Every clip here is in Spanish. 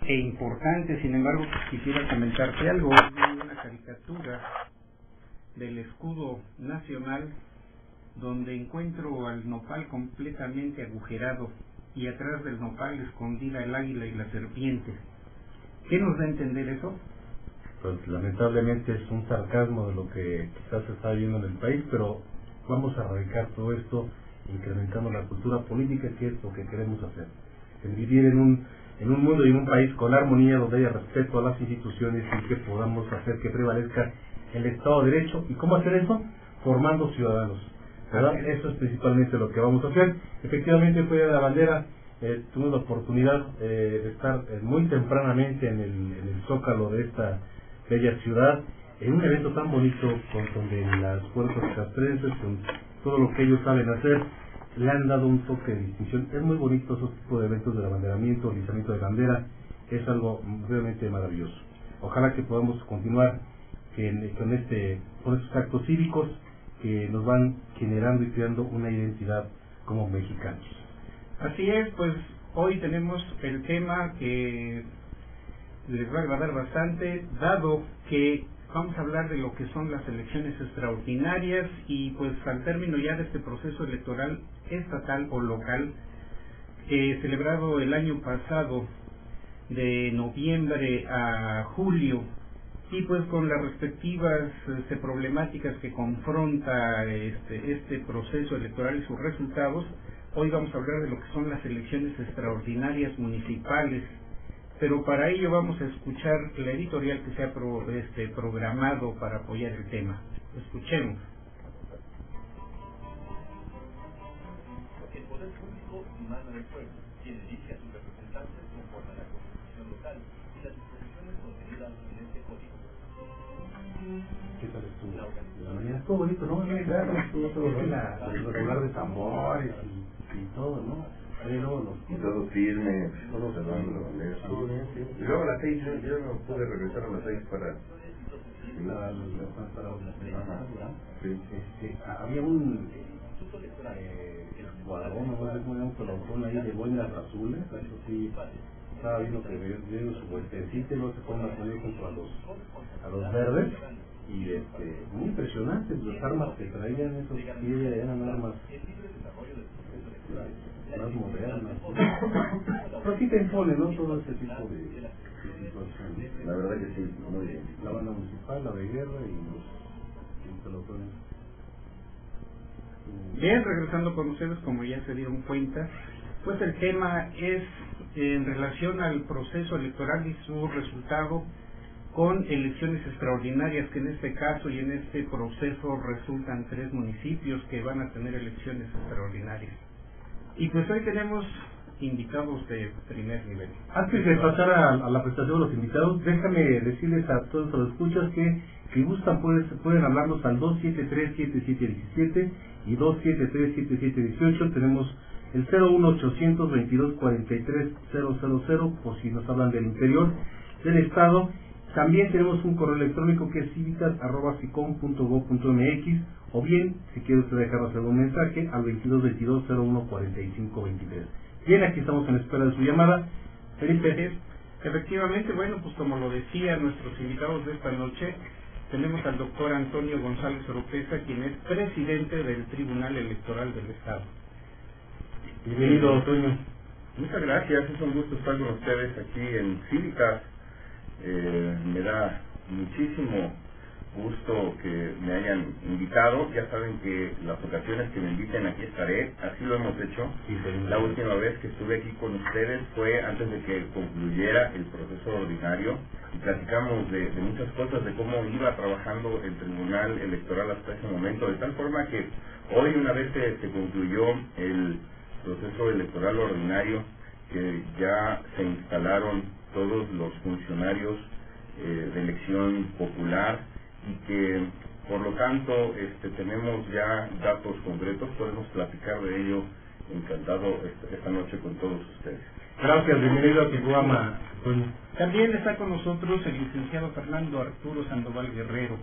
e importante. Sin embargo, quisiera comentarte algo. Vi una caricatura del escudo nacional donde encuentro al nopal completamente agujerado y atrás del nopal escondida el águila y la serpiente. ¿Qué nos da a entender eso? Pues lamentablemente es un sarcasmo de lo que quizás se está viviendo en el país, pero vamos a erradicar todo esto incrementando la cultura política, que es lo que queremos hacer. El vivir en un mundo y en un país con armonía, donde haya respeto a las instituciones y que podamos hacer que prevalezca el Estado de Derecho. ¿Y cómo hacer eso? Formando ciudadanos, ¿verdad? Eso es principalmente lo que vamos a hacer. Efectivamente, fue a la bandera, tuve la oportunidad de estar muy tempranamente en el Zócalo de esta bella ciudad, en un evento tan bonito, donde las fuerzas castrenses, con todo lo que ellos saben hacer, le han dado un toque de distinción. Es muy bonito esos tipos de eventos del abanderamiento, el izamiento de bandera, es algo realmente maravilloso. Ojalá que podamos continuar con estos actos cívicos que nos van generando y creando una identidad como mexicanos. Así es, pues hoy tenemos el tema que les va a agradar bastante, dado que vamos a hablar de lo que son las elecciones extraordinarias y pues al término ya de este proceso electoral estatal o local, celebrado el año pasado de noviembre a julio, y pues con las respectivas problemáticas que confronta este proceso electoral y sus resultados, hoy vamos a hablar de lo que son las elecciones extraordinarias municipales. Pero para ello vamos a escuchar la editorial que se ha programado para apoyar el tema. Escuchemos. El poder público manda del pueblo, quien elige a sus representantes conforme a la Constitución local y las disposiciones contenidas en este código. ¿Qué tal estuvo? La mañana estuvo bonito, ¿no? Estuvo todo el regular de tambores y todo, ¿no? Y todo firme, todo cerrando la bandera. Y luego a las 6, yo no pude regresar a las 6 para... Había un escuadrón, no sé cómo llaman, pelotón ahí de boinas azules, eso sí, estaba viendo que dieron su vueltecita y luego se fueron a poner junto a los verdes, y muy impresionantes las armas que traían, esos sí eran armas más modernas, pero sí te impone, ¿no? Todo ese tipo de situaciones. La verdad que sí, muy bien. La banda municipal, la de guerra y los pelotones. Bien, regresando con ustedes, como ya se dieron cuenta, pues el tema es en relación al proceso electoral y su resultado con elecciones extraordinarias, que en este caso y en este proceso resultan 3 municipios que van a tener elecciones extraordinarias. Y pues hoy tenemos invitados de primer nivel. Antes de pasar a la presentación de los invitados, déjame decirles a todos los escuchas que si gustan pueden hablarnos al 273-7717 y 273-7718. Tenemos el 01800 22 43 000 por si nos hablan del interior del estado. También tenemos un correo electrónico que es cívicas@ficom.gov.mx, o bien, si quiere usted dejarnos algún mensaje, al 2222-014523. Bien, aquí estamos en espera de su llamada. Felipe. Efectivamente, bueno, pues como lo decía nuestros invitados de esta noche, tenemos al doctor Antonio González Oropeza, quien es presidente del Tribunal Electoral del Estado. Bienvenido, Antonio. Muchas gracias, es un gusto estar con ustedes aquí en Cívicas. Me da muchísimo gusto que me hayan invitado. Ya saben que las ocasiones que me inviten aquí estaré, así lo hemos hecho. La última vez que estuve aquí con ustedes fue antes de que concluyera el proceso ordinario y platicamos de muchas cosas, de cómo iba trabajando el Tribunal Electoral hasta ese momento, de tal forma que hoy, una vez se concluyó el proceso electoral ordinario, que ya se instalaron todos los funcionarios de elección popular y que por lo tanto tenemos ya datos concretos, podemos platicar de ello. Encantado esta noche con todos ustedes. Gracias, bienvenido a tu programa. También está con nosotros el licenciado Fernando Arturo Sandoval Guerrero,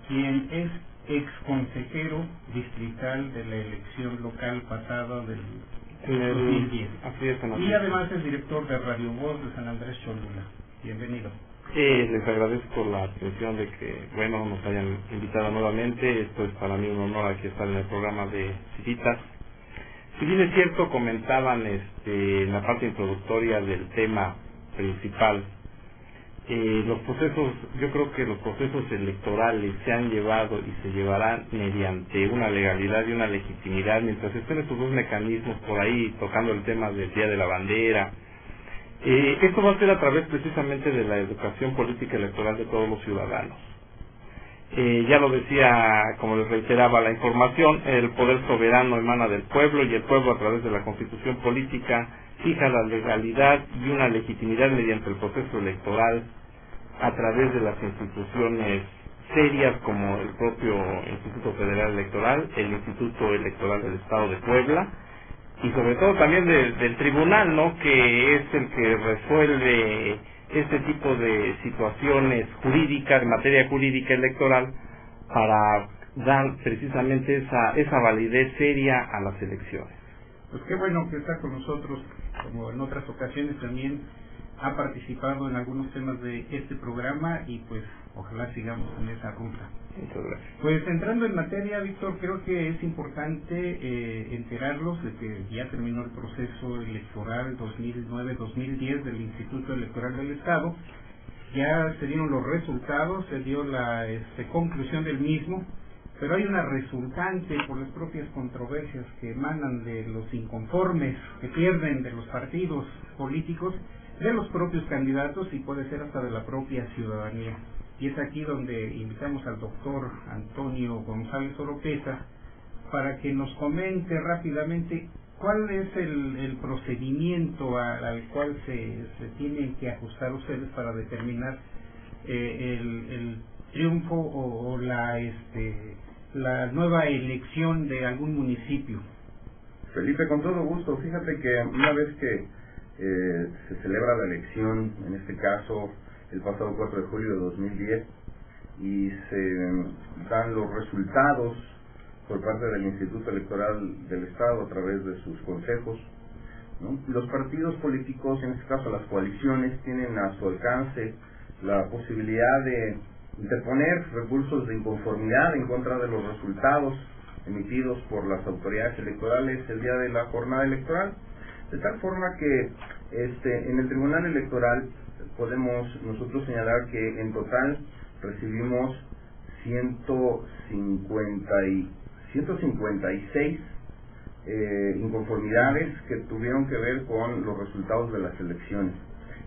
quien es ex consejero distrital de la elección local pasada del 2010. Así es, y además es director de Radio Voz de San Andrés Cholula. Bienvenido. Les agradezco la atención de que, nos hayan invitado nuevamente. Esto es para mí un honor aquí estar en el programa de Civitas. Si bien es cierto, comentaban en la parte introductoria del tema principal, los procesos, yo creo que los procesos electorales se han llevado y se llevarán mediante una legalidad y una legitimidad, mientras estén estos dos mecanismos por ahí tocando el tema del Día de la Bandera. Esto va a ser a través precisamente de la educación política electoral de todos los ciudadanos. Ya lo decía, como les reiteraba, la información, el poder soberano emana del pueblo y el pueblo a través de la Constitución política fija la legalidad y una legitimidad mediante el proceso electoral a través de las instituciones serias como el propio Instituto Federal Electoral, el Instituto Electoral del Estado de Puebla y sobre todo también del tribunal, que es el que resuelve este tipo de situaciones jurídicas, en materia jurídica electoral, para dar precisamente esa validez seria a las elecciones. Pues qué bueno que está con nosotros, como en otras ocasiones también ha participado en algunos temas de este programa y pues ojalá sigamos en esa ruta. Muchas gracias. Pues entrando en materia, Víctor, creo que es importante enterarlos de que ya terminó el proceso electoral 2009-2010 del Instituto Electoral del Estado. Ya se dieron los resultados, se dio la conclusión del mismo, pero hay una resultante por las propias controversias que emanan de los inconformes, que pierden de los partidos políticos, de los propios candidatos y puede ser hasta de la propia ciudadanía. Y es aquí donde invitamos al doctor Antonio González Oropeza para que nos comente rápidamente cuál es el procedimiento al cual se tienen que ajustar ustedes para determinar el triunfo o la nueva elección de algún municipio. Felipe, con todo gusto. Fíjate que una vez que se celebra la elección, en este caso el pasado 4 de julio de 2010, y se dan los resultados por parte del Instituto Electoral del Estado a través de sus consejos, los partidos políticos, en este caso las coaliciones, tienen a su alcance la posibilidad de interponer recursos de inconformidad en contra de los resultados emitidos por las autoridades electorales el día de la jornada electoral, de tal forma que en el Tribunal Electoral podemos nosotros señalar que en total recibimos 156 inconformidades que tuvieron que ver con los resultados de las elecciones.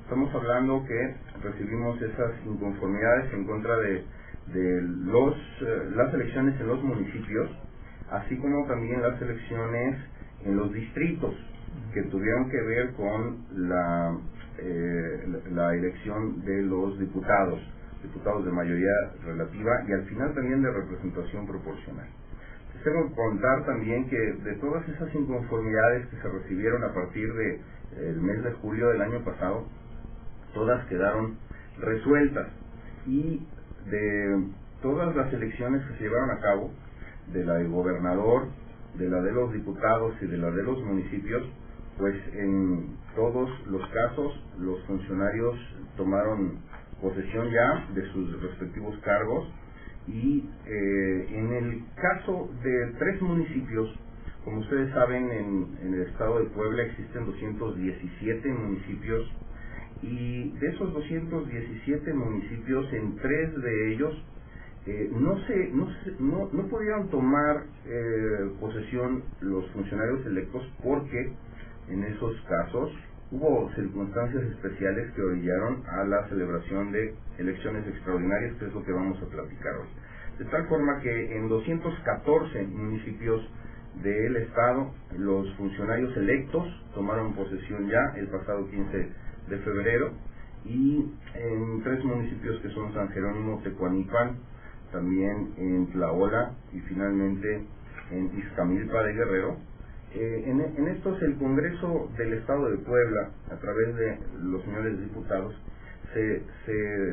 Estamos hablando que recibimos esas inconformidades en contra de las elecciones en los municipios, así como también las elecciones en los distritos, que tuvieron que ver con la elección de los diputados de mayoría relativa y al final también de representación proporcional. Quiero contar también que de todas esas inconformidades que se recibieron a partir del mes de julio del año pasado, todas quedaron resueltas, y de todas las elecciones que se llevaron a cabo, de la del gobernador, de la de los diputados y de la de los municipios, pues en todos los casos los funcionarios tomaron posesión ya de sus respectivos cargos, y en el caso de 3 municipios, como ustedes saben, en el estado de Puebla existen 217 municipios, y de esos 217 municipios, en 3 de ellos no pudieron tomar posesión los funcionarios electos, porque en esos casos hubo circunstancias especiales que orillaron a la celebración de elecciones extraordinarias, que es lo que vamos a platicar hoy. De tal forma que en 214 municipios del estado, los funcionarios electos tomaron posesión ya el pasado 15 de febrero, y en 3 municipios que son San Jerónimo, Tecuanipan, también en Tlaola y finalmente en Izcamilpa de Guerrero. En estos, el Congreso del Estado de Puebla, a través de los señores diputados, se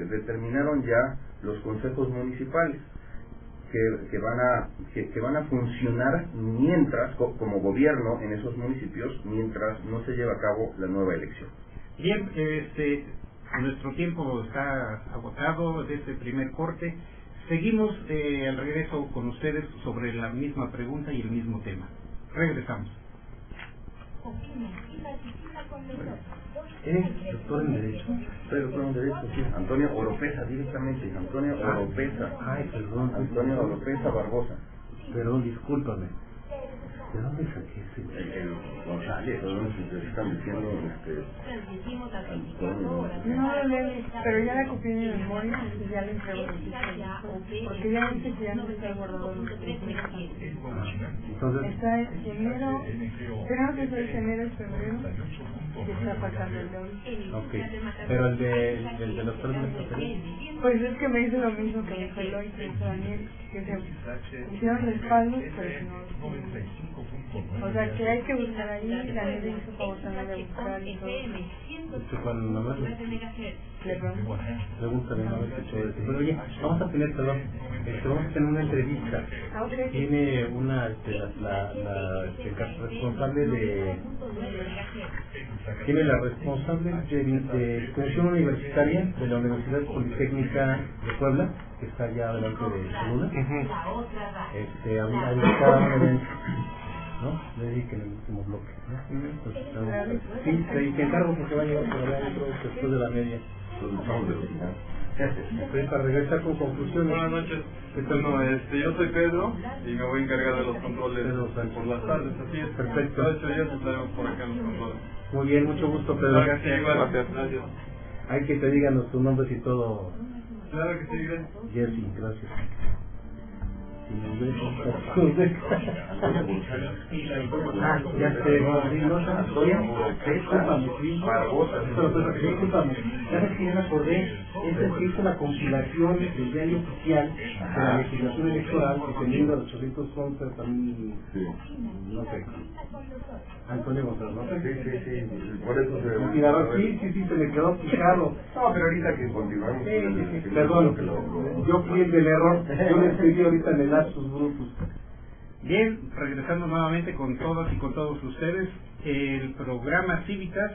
determinaron ya los consejos municipales. que van a funcionar mientras, como gobierno en esos municipios, mientras no se lleve a cabo la nueva elección. Bien, nuestro tiempo está agotado de este primer corte. Seguimos al regreso con ustedes sobre la misma pregunta y el mismo tema. Regresamos. Doctor en Derecho. Soy doctor en Derecho, sí. Antonio Oropesa, directamente. Antonio Oropesa. Ay, perdón. Antonio Oropesa Barbosa. Perdón, discúlpame. ¿De dónde saqué ese? El González, todos están diciendo Antonio. No, pero ya la copié en mi memoria y ya le entrego el porque ya dice que ya no está guardado en los Entonces, está en enero, creo que es enero y febrero, que está faltando el de hoy. ok. Pero el de los 3 meses. Pues es que me dice lo mismo que dijo Eloy, que dijo Daniel, que se hicieron respaldos, pero que no. O sea, que hay que buscar ahí, Daniel le hizo favor también de buscar y todo. Cuando no me pregúntale, no me escucho decir. Pero oye, vamos a tener, perdón, vamos a tener una entrevista. Tiene una, la responsable tiene la responsable de extensión universitaria de la Universidad Politécnica de Puebla, que está allá delante de Salud. A buscar a una ¿no? Le dije que en el último bloque, ¿no? Entonces, sí, te encargo porque va a llegar por allá después de la media. Estoy para regresar con conclusiones. Buenas noches. Yo soy Pedro y me voy a encargar de los controles por las tardes, así es. Perfecto. Cada 8 días estaremos por acá en los controles. Muy bien, mucho gusto, Pedro. Gracias, gracias. Hay que te digan tus nombres y todo. Claro que sí, gracias. Jessy, gracias. Ya sé, ya me acordé, esta es una compilación del diario oficial de la legislación electoral que teniendo a los 811 también, no sé, Antonio González, ¿no? Sí, por eso se me quedó fijado. No, pero ahorita que continuamos. Perdón, yo fui el del error, yo le escribí ahorita en el lapsus brutus. Bien, regresando nuevamente con todas y con todos ustedes, el programa Cívitas,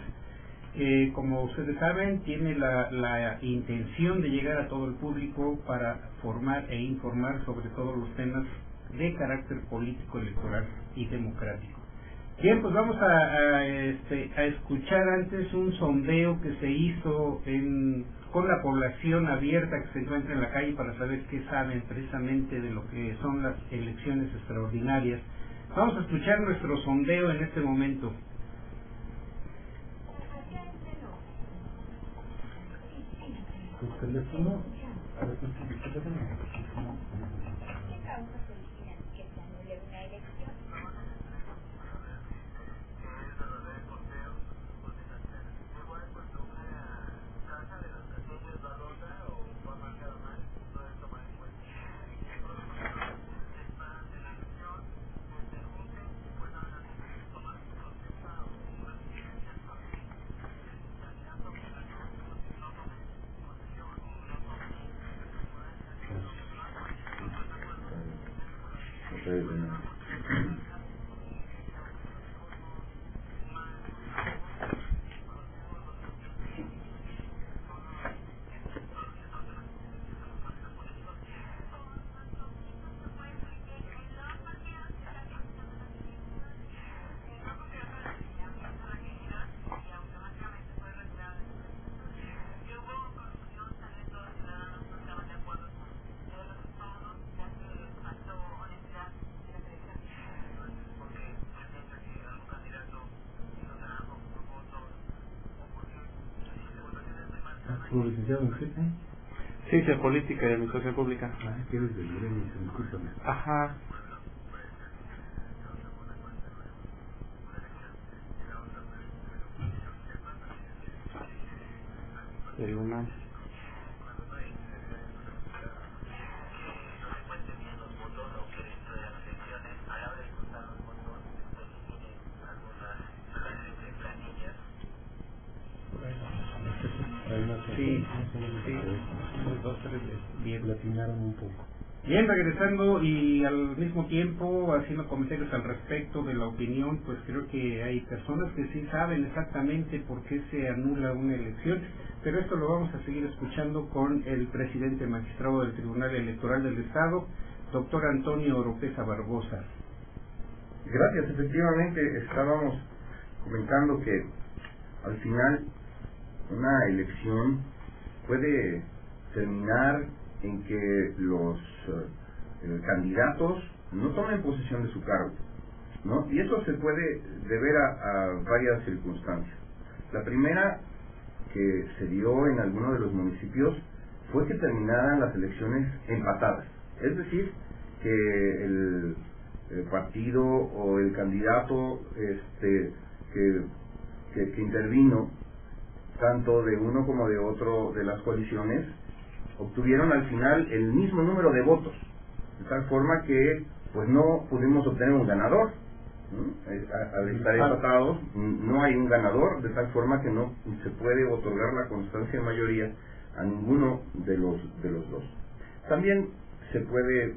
como ustedes saben, tiene la intención de llegar a todo el público para formar e informar sobre todos los temas de carácter político, electoral y democrático. Bien, pues vamos a escuchar antes un sondeo que se hizo con la población abierta que se encuentra en la calle para saber qué saben precisamente de lo que son las elecciones extraordinarias. Vamos a escuchar nuestro sondeo en este momento. ¿Tu teléfono? ¿Licenciado en qué? Ciencia Política y Administración Pública. Que eres del gremio, discúlpame. Ajá. El UNAM. Sí, 2, 3, bien. Latinaron un poco. Bien, regresando y al mismo tiempo haciendo comentarios al respecto de la opinión, pues creo que hay personas que sí saben exactamente por qué se anula una elección, pero esto lo vamos a seguir escuchando con el presidente magistrado del Tribunal Electoral del Estado, doctor Antonio Oropeza Barbosa. Gracias, efectivamente estábamos comentando que al final una elección puede terminar en que los candidatos no tomen posesión de su cargo, ¿no? Y eso se puede deber a varias circunstancias. La primera que se dio en algunos de los municipios fue que terminaran las elecciones empatadas, es decir, que el partido o el candidato que intervino, tanto de uno como de otro de las coaliciones, obtuvieron al final el mismo número de votos, de tal forma que pues no pudimos obtener un ganador, al estar empatados no hay un ganador, de tal forma que no se puede otorgar la constancia de mayoría a ninguno de los dos. También se puede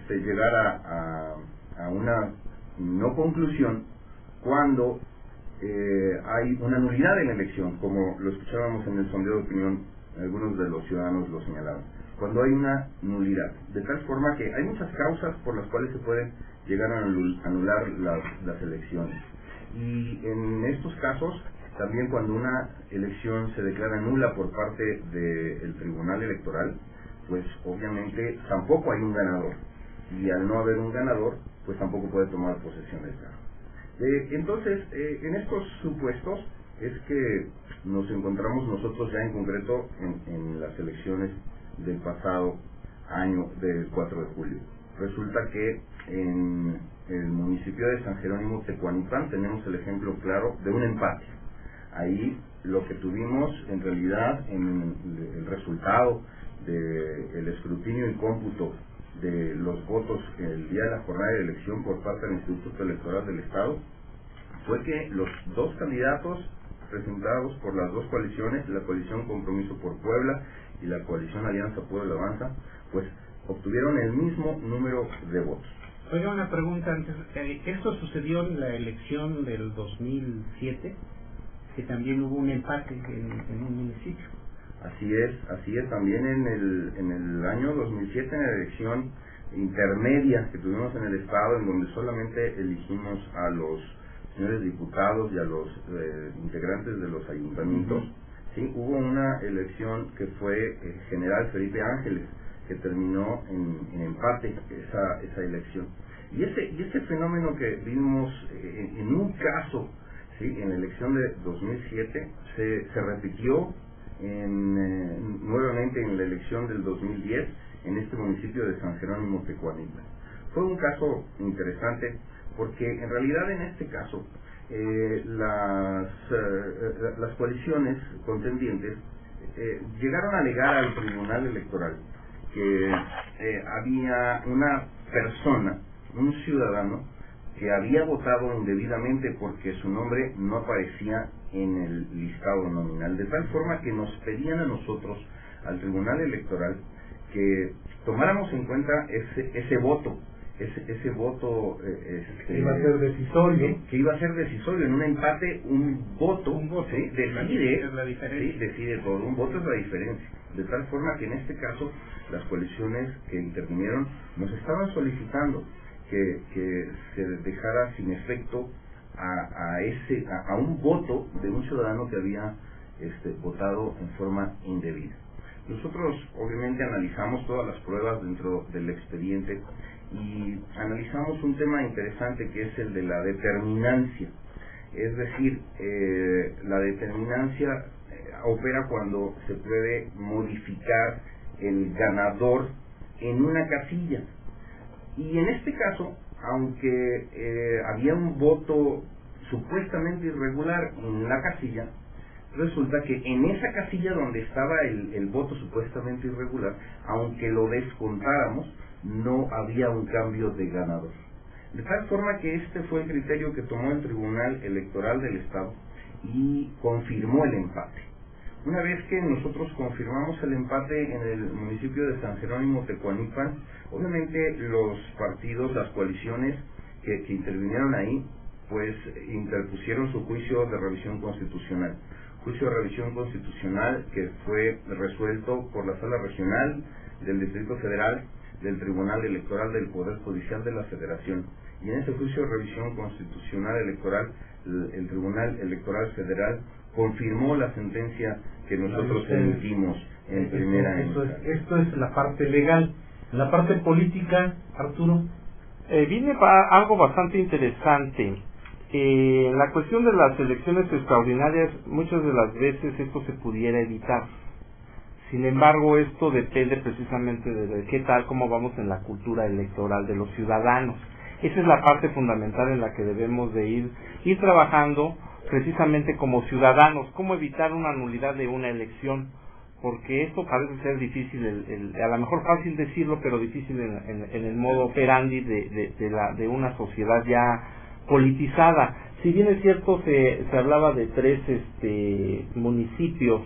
llegar a una no conclusión cuando hay una nulidad en la elección, como lo escuchábamos en el sondeo de opinión, algunos de los ciudadanos lo señalaron, cuando hay una nulidad, de tal forma que hay muchas causas por las cuales se pueden llegar a anular las elecciones, y en estos casos también cuando una elección se declara nula por parte del Tribunal Electoral, pues obviamente tampoco hay un ganador, y al no haber un ganador, pues tampoco puede tomar posesión del cargo. Entonces, en estos supuestos es que nos encontramos nosotros ya en concreto en las elecciones del pasado año del 4 de julio. Resulta que en el municipio de San Jerónimo Tecuanipán tenemos el ejemplo claro de un empate. Ahí lo que tuvimos en realidad en el resultado del escrutinio y cómputo de los votos el día de la jornada de elección por parte del Instituto Electoral del Estado fue que los dos candidatos presentados por las dos coaliciones, la coalición Compromiso por Puebla y la coalición Alianza Puebla Avanza, pues obtuvieron el mismo número de votos. Oiga, una pregunta antes. ¿Esto sucedió en la elección del 2007? Que también hubo un empate en un municipio. Así es, también en el año 2007, en la elección intermedia que tuvimos en el Estado, en donde solamente elegimos a los señores diputados y a los integrantes de los ayuntamientos, ¿sí? Hubo una elección que fue General Felipe Ángeles, que terminó en empate esa elección. Y ese fenómeno que vimos en un caso, ¿sí? En la elección de 2007, se repitió nuevamente en la elección del 2010 en este municipio de San Jerónimo Tecuanipán. Fue un caso interesante porque en realidad en este caso las coaliciones contendientes llegaron a alegar al Tribunal Electoral que había una persona, un ciudadano, que había votado indebidamente porque su nombre no aparecía en el listado nominal, de tal forma que nos pedían a nosotros, al Tribunal Electoral, que tomáramos en cuenta ese voto que iba a ser decisorio, en un empate. Un voto ¿sí? decide todo, un voto es la diferencia, de tal forma que en este caso las coaliciones que intervinieron nos estaban solicitando que se dejara sin efecto a un voto de un ciudadano que había votado en forma indebida. Nosotros obviamente analizamos todas las pruebas dentro del expediente y analizamos un tema interesante que es el de la determinancia. Es decir, la determinancia opera cuando se puede modificar el ganador en una casilla. Y en este caso, aunque había un voto supuestamente irregular en la casilla, resulta que en esa casilla donde estaba el voto supuestamente irregular, aunque lo descontáramos, no había un cambio de ganador. De tal forma que este fue el criterio que tomó el Tribunal Electoral del Estado y confirmó el empate. una vez que nosotros confirmamos el empate en el municipio de San Jerónimo Tecuanipan, obviamente los partidos, las coaliciones que intervinieron ahí, pues interpusieron su juicio de revisión constitucional. Juicio de revisión constitucional que fue resuelto por la Sala Regional del Distrito Federal del Tribunal Electoral del Poder Judicial de la Federación. Y en ese juicio de revisión constitucional electoral, el Tribunal Electoral Federal confirmó la sentencia que nosotros emitimos en primera instancia. Esto es la parte legal. La parte política, Arturo. Viene para algo bastante interesante. La cuestión de las elecciones extraordinarias, muchas de las veces esto se pudiera evitar. Sin embargo, esto depende precisamente de qué tal, cómo vamos en la cultura electoral de los ciudadanos. Esa es la parte fundamental en la que debemos de ir trabajando precisamente como ciudadanos, cómo evitar una nulidad de una elección, porque esto parece ser difícil, a lo mejor fácil decirlo, pero difícil en el modo operandi de una sociedad ya politizada. Si bien es cierto, se hablaba de 3 municipios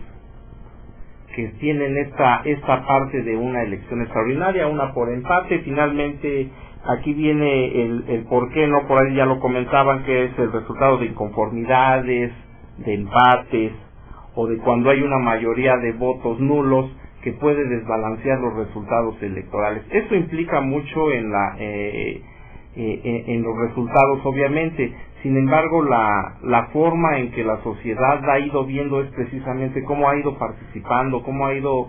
que tienen esta parte de una elección extraordinaria, una por empate. Finalmente aquí viene el por qué no, por ahí ya lo comentaban, que es el resultado de inconformidades, de empates, o de cuando hay una mayoría de votos nulos que puede desbalancear los resultados electorales. Eso implica mucho en los resultados, obviamente. Sin embargo, la forma en que la sociedad ha ido viendo es precisamente cómo ha ido participando, cómo ha ido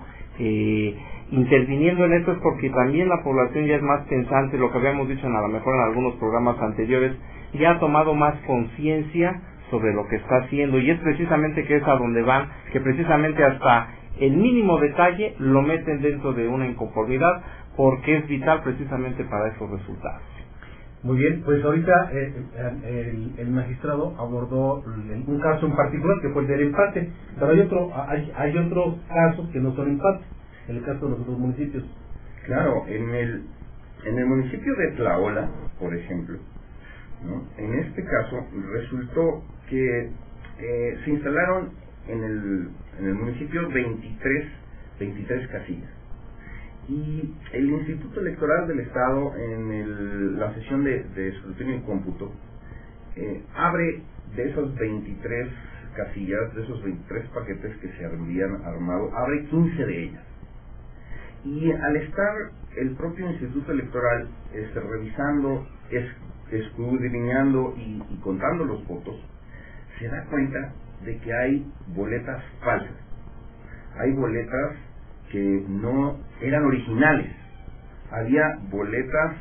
interviniendo en esto, es porque también la población ya es más pensante. Lo que habíamos dicho a lo mejor en algunos programas anteriores, ya ha tomado más conciencia sobre lo que está haciendo, y es precisamente que es a donde van, que precisamente hasta el mínimo detalle lo meten dentro de una inconformidad, porque es vital precisamente para esos resultados. Muy bien, pues ahorita el magistrado abordó un caso en particular que fue el del empate, pero hay otros casos que no son empate, en el caso de los otros municipios. Claro, en el municipio de Tlaola, por ejemplo, ¿no? En este caso resultó que se instalaron en el municipio 23 casillas. Y el Instituto Electoral del Estado, en la sesión de escrutinio y cómputo, abre de esos 23 casillas, de esos 23 paquetes que se habían armado, abre 15 de ellas. Y al estar el propio Instituto Electoral revisando, escudriñando y contando los votos, se da cuenta de que hay boletas falsas. Hay boletas que no eran originales. Había boletas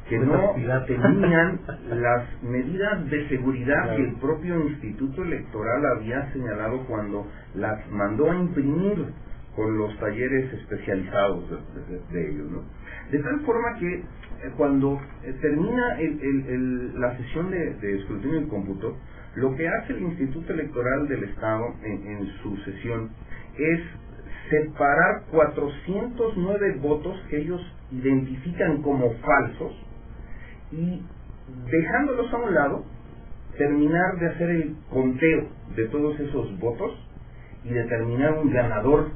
que no tenían las medidas de seguridad que el propio Instituto Electoral había señalado cuando las mandó a imprimir con los talleres especializados de ellos, ¿no? De tal forma que cuando termina la sesión de escrutinio y cómputo, lo que hace el Instituto Electoral del Estado en su sesión es separar 409 votos que ellos identifican como falsos, y dejándolos a un lado, terminar de hacer el conteo de todos esos votos y determinar un ganador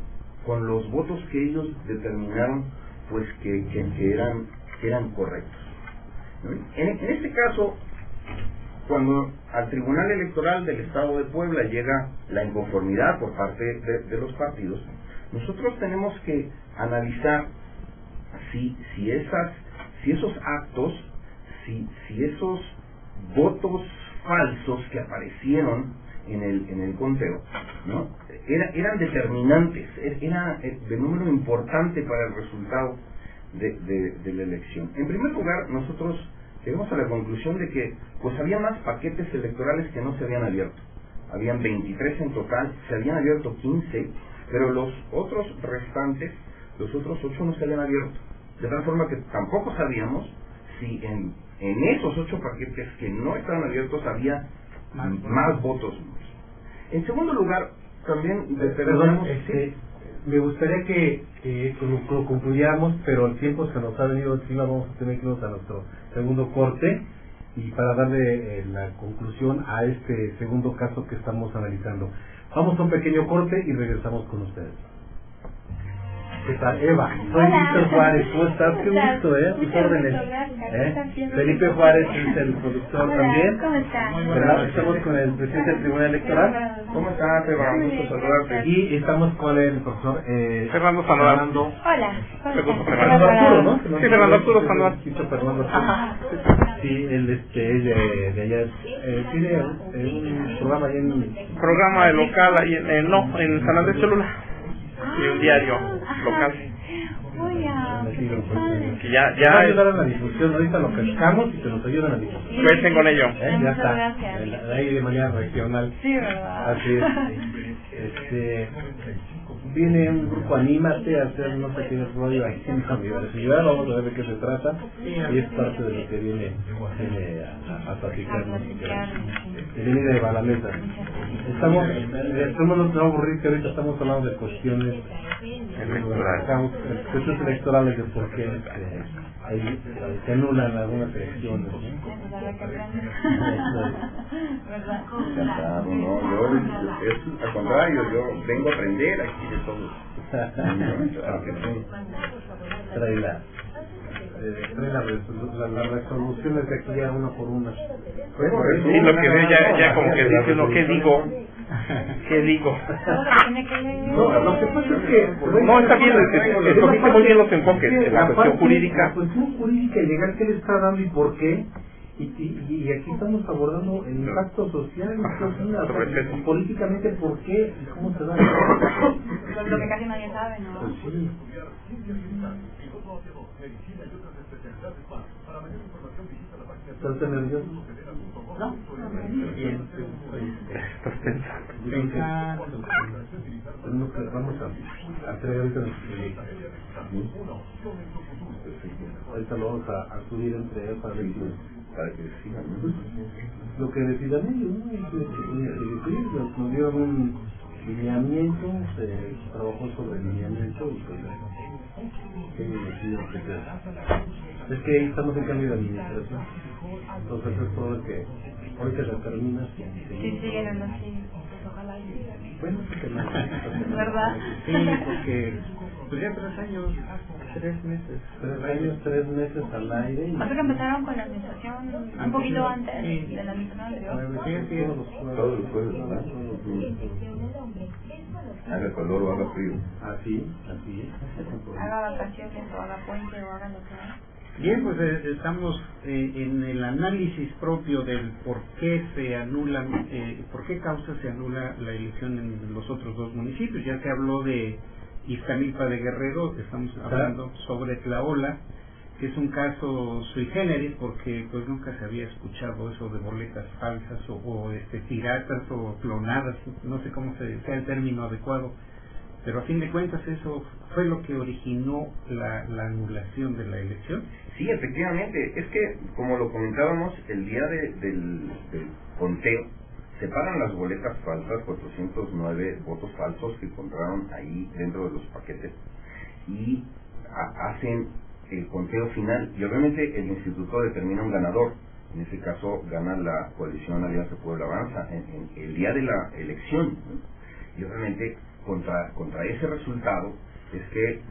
con los votos que ellos determinaron pues que eran correctos, ¿no? En este caso, cuando al Tribunal Electoral del Estado de Puebla llega la inconformidad por parte de los partidos, nosotros tenemos que analizar si esos actos, si esos votos falsos que aparecieron en el conteo, ¿no? eran determinantes, era de número importante para el resultado de la elección. En primer lugar, nosotros llegamos a la conclusión de que pues había más paquetes electorales que no se habían abierto. Habían 23 en total, se habían abierto 15, pero los otros restantes, los otros 8 no se habían abierto. De tal forma que tampoco sabíamos si en esos 8 paquetes que no estaban abiertos había más votos. En segundo lugar, también determinamos... me gustaría que lo concluyamos, pero el tiempo se nos ha venido encima. Vamos a tener que irnos a nuestro segundo corte y para darle la conclusión a este segundo caso que estamos analizando. Vamos a un pequeño corte y regresamos con ustedes. ¿Qué tal, Eva? Soy Víctor Juárez, ¿cómo estás? Qué gusto, tus órdenes. Felipe Juárez es el productor también. ¿Cómo está? Estamos con el presidente del Tribunal Electoral. ¿Cómo estás, Eva? Un gusto saludarte. Y estamos con el profesor Fernando Sandoval. Hola. Fernando Arturo, ¿no? Sí, Fernando Arturo Sandoval. Fernando Arturo. Sí, él es de allá. Tiene un programa ahí en... Programa de local ahí en San Andrés Cholula. Y un diario local. Que ya va a ayudar a la difusión. Ahorita lo pescamos y que nos ayudan a la difusión. Cuenten con ello. Ya está. Ahí de manera regional. Sí, ¿verdad? Así es. Viene un grupo Anímate a hacer no sé qué rollo aquí en la universidad. Vamos a ver de qué se trata. Y es parte de lo que viene a platicarnos. Viene de Balameta. Estamos no aburrir que ahorita estamos hablando de cuestiones electorales, de por qué se anulan algunas elecciones. ¿Verdad? No, es al contrario, yo vengo a aprender aquí de todo. Claro que sí. Trae las resoluciones de aquí ya una por una. Sí, lo que ve ya como que dice uno, ¿qué digo? No, lo que pasa es que... No, está bien, escogiste muy bien los enfoques en la cuestión jurídica. La cuestión jurídica, llegar qué le está dando y por qué. Y aquí estamos abordando el impacto social, políticamente, por qué y cómo se da. Lo que casi nadie sabe, ¿no? Pues sí. ¿Estás nervioso? No. Estás pensando. Vamos a hacer ahorita ahorita lo vamos a subir entre él para que sigan, ¿no? Lo que decidan ellos, ¿no? Nos dieron un lineamiento, se trabajó sobre el lineamiento y pues es que ahí estamos en cambio de administración, entonces es todo lo que hoy se determina si siguen así, pues ojalá y sigan. bueno, que no, ¿verdad? Sí, porque pues ya 3 años, 3 meses. 3 meses al aire. Así que empezaron con la administración un poquito antes de la administración anterior. Todos los jueves, ¿verdad? Haga calor o haga frío. Así es. Haga vacaciones o haga puente o haga lo que haga. Bien, pues estamos en el análisis propio del por qué se anulan, por qué causa se anula la elección en los otros 2 municipios. Ya se habló de Iztapalapa de Guerrero, estamos hablando sobre Tlaola, que es un caso sui generis porque pues nunca se había escuchado eso de boletas falsas o piratas o clonadas, no sé cómo sea el término adecuado, pero a fin de cuentas eso fue lo que originó la anulación de la elección. Sí, efectivamente, es que como lo comentábamos el día del conteo, separan las boletas falsas, 409 votos falsos que encontraron ahí dentro de los paquetes y hacen el conteo final y obviamente el instituto determina un ganador. En este caso gana la coalición Alianza Puebla Avanza en el día de la elección, ¿no? Y obviamente contra ese resultado es que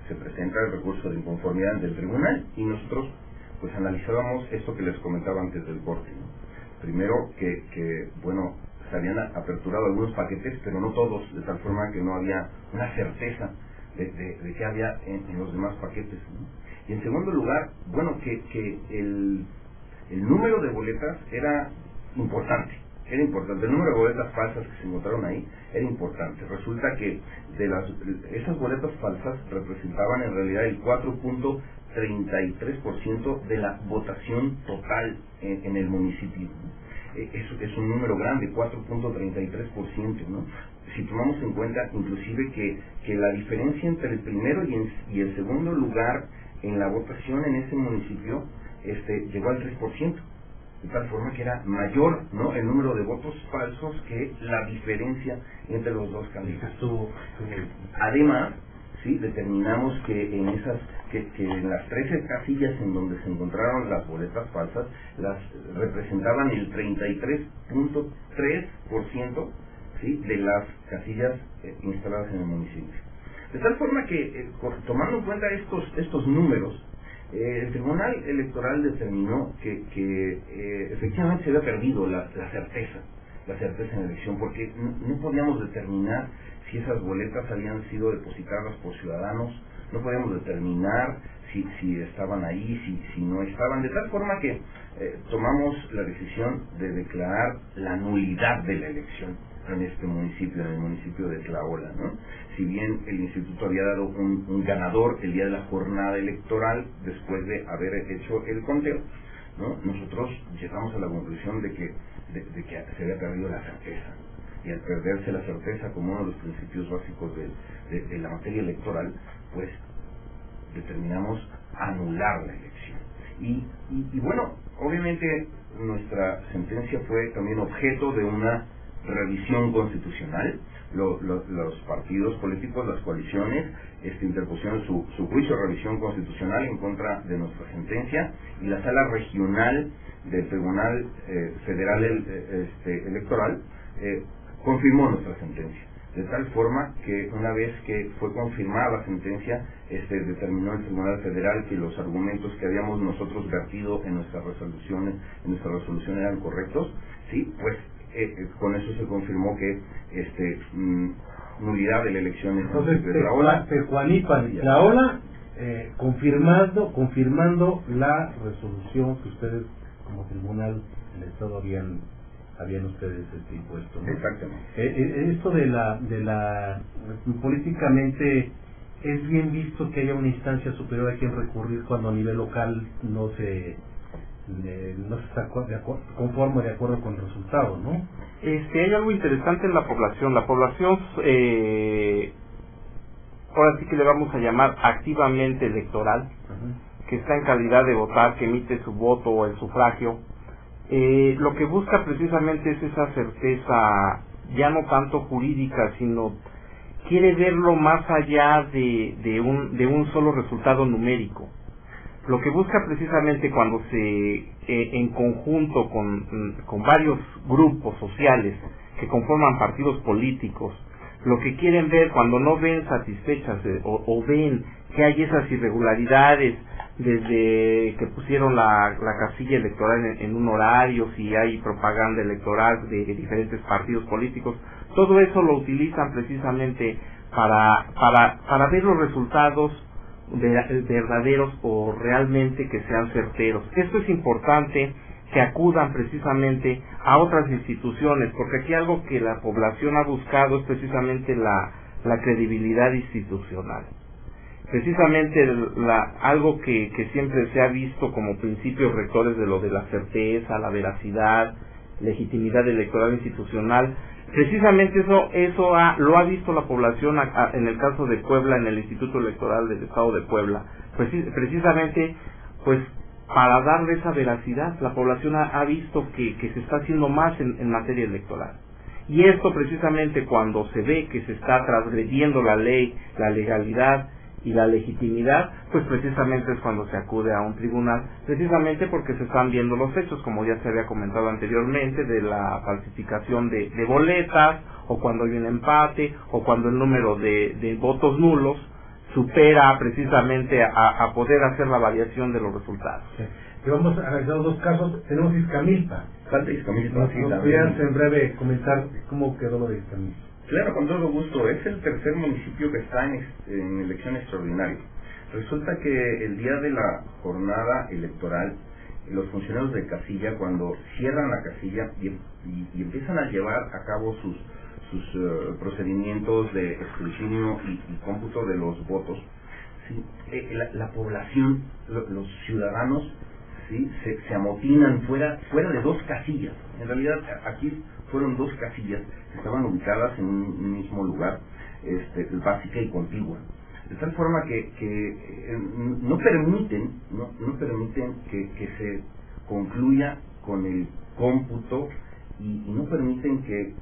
se presenta el recurso de inconformidad del tribunal y nosotros pues analizábamos esto que les comentaba antes del corte, ¿no? Primero que bueno, se habían aperturado algunos paquetes, pero no todos, de tal forma que no había una certeza de qué había en los demás paquetes, ¿no? Y en segundo lugar, bueno, que el número de boletas era importante, el número de boletas falsas que se encontraron ahí era importante. Resulta que esas boletas falsas representaban en realidad el 4.33% de la votación total en el municipio, ¿no? Es un número grande, 4.33%, ¿no? Si tomamos en cuenta inclusive que la diferencia entre el primero y el segundo lugar en la votación en ese municipio llegó al 3%, de tal forma que era mayor, ¿no?, el número de votos falsos que la diferencia entre los dos candidatos. Además, sí, determinamos que en las 13 casillas en donde se encontraron las boletas falsas, las representaban el 33.3%, ¿sí?, de las casillas instaladas en el municipio. De tal forma que, tomando en cuenta estos números, el Tribunal Electoral determinó que efectivamente se había perdido la certeza en la elección, porque no podíamos determinar si esas boletas habían sido depositadas por ciudadanos, no podíamos determinar si estaban ahí, si no estaban, de tal forma que tomamos la decisión de declarar la nulidad de la elección en este municipio, en el municipio de Tlaola, ¿no? Si bien el instituto había dado un ganador el día de la jornada electoral, después de haber hecho el conteo, ¿no?, nosotros llegamos a la conclusión de que se había perdido la certeza, y al perderse la certeza como uno de los principios básicos de la materia electoral, pues determinamos anular la elección. Y bueno, obviamente nuestra sentencia fue también objeto de una revisión constitucional. Los partidos políticos, las coaliciones, interpusieron su juicio de revisión constitucional en contra de nuestra sentencia, y la Sala Regional del Tribunal Federal Electoral confirmó nuestra sentencia, de tal forma que una vez que fue confirmada la sentencia, determinó el Tribunal Federal que los argumentos que habíamos nosotros vertido en nuestra resolución eran correctos, sí, pues con eso se confirmó que nulidad de la elección. Entonces, Tlaola, confirmando la resolución que ustedes como tribunal del Estado habían ustedes impuesto, ¿no? Exactamente. Esto de la políticamente es bien visto que haya una instancia superior a quien recurrir cuando a nivel local no se está conforme de acuerdo con el resultado, ¿no? Hay algo interesante en la población. La población, ahora sí que le vamos a llamar activamente electoral, que está en calidad de votar, que emite su voto o el sufragio. Lo que busca precisamente es esa certeza, ya no tanto jurídica, sino quiere verlo más allá de un solo resultado numérico. Lo que busca precisamente cuando en conjunto con varios grupos sociales que conforman partidos políticos, lo que quieren ver cuando no ven satisfechas o ven que hay esas irregularidades desde que pusieron la casilla electoral en un horario, si hay propaganda electoral de diferentes partidos políticos, todo eso lo utilizan precisamente para ver los resultados verdaderos o realmente que sean certeros. Esto es importante, que acudan precisamente a otras instituciones, porque aquí algo que la población ha buscado es precisamente la credibilidad institucional. Precisamente algo que siempre se ha visto como principios rectores de lo de la certeza, la veracidad, legitimidad electoral institucional. Precisamente eso lo ha visto la población en el caso de Puebla, en el Instituto Electoral del Estado de Puebla. Precisamente, pues, para darle esa veracidad, la población ha visto que se está haciendo más en materia electoral. Y esto precisamente cuando se ve que se está transgrediendo la ley, la legalidad y la legitimidad, pues precisamente es cuando se acude a un tribunal, precisamente porque se están viendo los hechos, como ya se había comentado anteriormente, de la falsificación de boletas, o cuando hay un empate, o cuando el número de votos nulos supera precisamente a poder hacer la variación de los resultados. Sí. Y vamos a analizar dos casos. Tenemos Izcamilpa. Falta Izcamilpa. ¿Nos pudieran en breve comentar cómo quedó lo de Izcamilpa? Claro, con todo gusto. Es el tercer municipio que está en elección extraordinaria. Resulta que el día de la jornada electoral, los funcionarios de casilla, cuando cierran la casilla y empiezan a llevar a cabo sus procedimientos de escrutinio y cómputo de los votos, ¿sí? La población, los ciudadanos, ¿sí? se amotinan fuera de dos casillas. En realidad aquí fueron dos casillas que estaban ubicadas en un mismo lugar, básica y contigua, de tal forma que no permiten que se concluya con el cómputo y no permiten que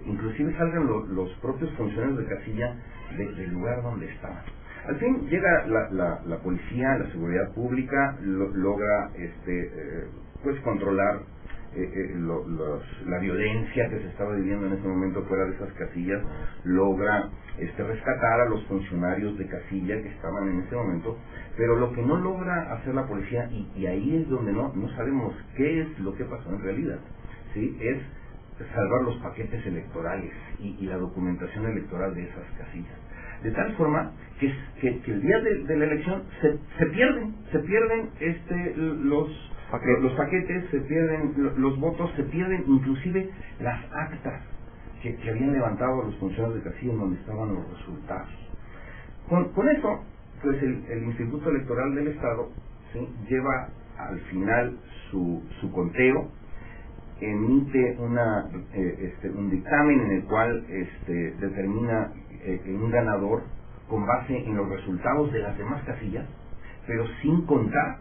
inclusive salgan los propios funcionarios de casilla del lugar donde estaban. Al fin llega la policía, la seguridad pública, logra pues controlar la violencia que se estaba viviendo en ese momento fuera de esas casillas, logra rescatar a los funcionarios de casilla que estaban en ese momento, pero lo que no logra hacer la policía, y ahí es donde no sabemos qué es lo que pasó en realidad, ¿sí? Es salvar los paquetes electorales y la documentación electoral de esas casillas, de tal forma que el día de la elección se pierden los paquetes, se pierden los votos, se pierden inclusive las actas que habían levantado los funcionarios de casilla en donde estaban los resultados. Con eso, pues el Instituto Electoral del Estado, ¿sí?, lleva al final su conteo, emite un dictamen en el cual determina un ganador con base en los resultados de las demás casillas, pero sin contar,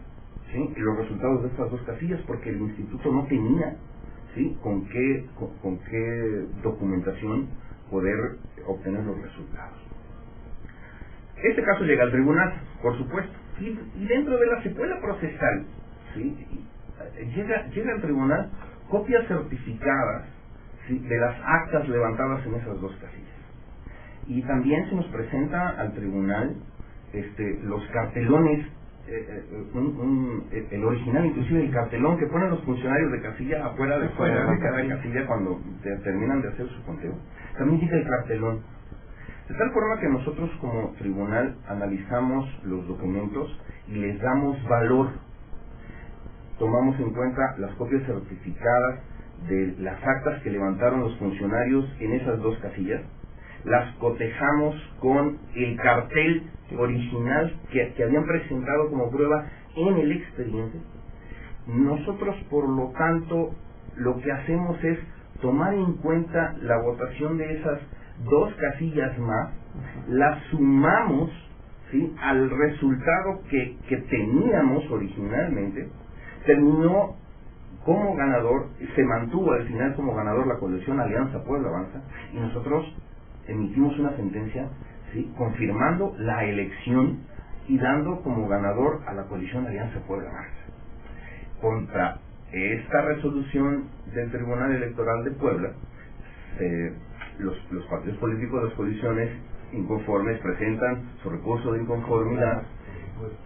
¿sí?, los resultados de estas dos casillas, porque el instituto no tenía, ¿sí?, con qué documentación poder obtener los resultados. Este caso llega al tribunal, por supuesto, y dentro de la secuela procesal, ¿sí?, llega al tribunal copias certificadas, ¿sí?, de las actas levantadas en esas dos casillas. Y también se nos presenta al tribunal los cartelones, el original, inclusive el cartelón que ponen los funcionarios de casilla afuera de cada casilla cuando terminan de hacer su conteo. También llega el cartelón. De tal forma que nosotros como tribunal analizamos los documentos y les damos valor. Tomamos en cuenta las copias certificadas de las actas que levantaron los funcionarios en esas dos casillas, las cotejamos con el cartel original que habían presentado como prueba en el expediente. Nosotros, por lo tanto, lo que hacemos es tomar en cuenta la votación de esas dos casillas más, las sumamos, ¿sí?, al resultado que teníamos originalmente. Terminó como ganador, se mantuvo al final como ganador la coalición Alianza Puebla Avanza, y nosotros emitimos una sentencia, ¿sí?, confirmando la elección y dando como ganador a la coalición Alianza Puebla Avanza. Contra esta resolución del Tribunal Electoral de Puebla, los partidos políticos de las coaliciones inconformes presentan su recurso de inconformidad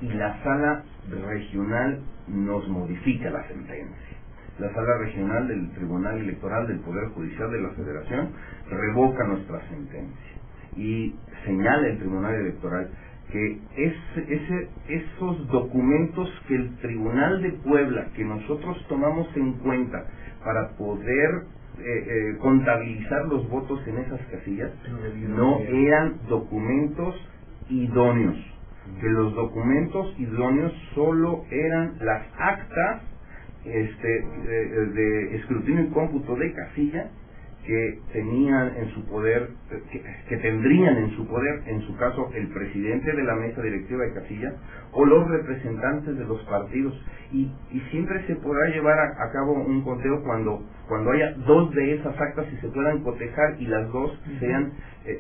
y la sala regional nos modifica la sentencia. La sala regional del Tribunal Electoral del Poder Judicial de la Federación revoca nuestra sentencia y señala el Tribunal Electoral que esos documentos que el Tribunal de Puebla, que nosotros tomamos en cuenta para poder contabilizar los votos en esas casillas, no eran documentos idóneos, que los documentos idóneos solo eran las actas de escrutinio y cómputo de casilla que tenían en su poder, que tendrían en su poder, en su caso, el presidente de la mesa directiva de casilla o los representantes de los partidos, y siempre se podrá llevar a cabo un conteo cuando haya dos de esas actas y se puedan cotejar y las dos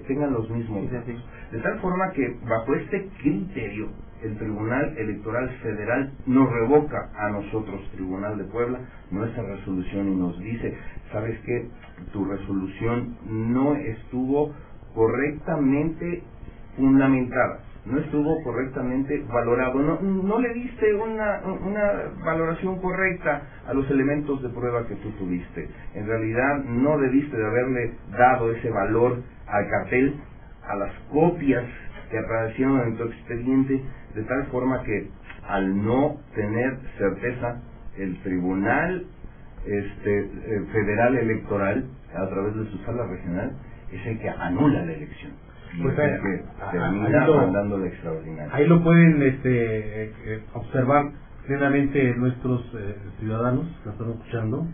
tengan los mismos datos. De tal forma que bajo este criterio el Tribunal Electoral Federal nos revoca a nosotros, Tribunal de Puebla, nuestra resolución y nos dice: ¿sabes qué? Tu resolución no estuvo correctamente fundamentada, no estuvo correctamente valorado, no le diste una valoración correcta a los elementos de prueba que tú tuviste. En realidad no debiste de haberle dado ese valor al cartel, a las copias que aparecieron en tu expediente, de tal forma que al no tener certeza el Tribunal Federal Electoral, a través de su sala regional, es el que anula la elección. Pues es el que termina mandando la extraordinaria. Ahí lo pueden observar plenamente nuestros ciudadanos que están escuchando,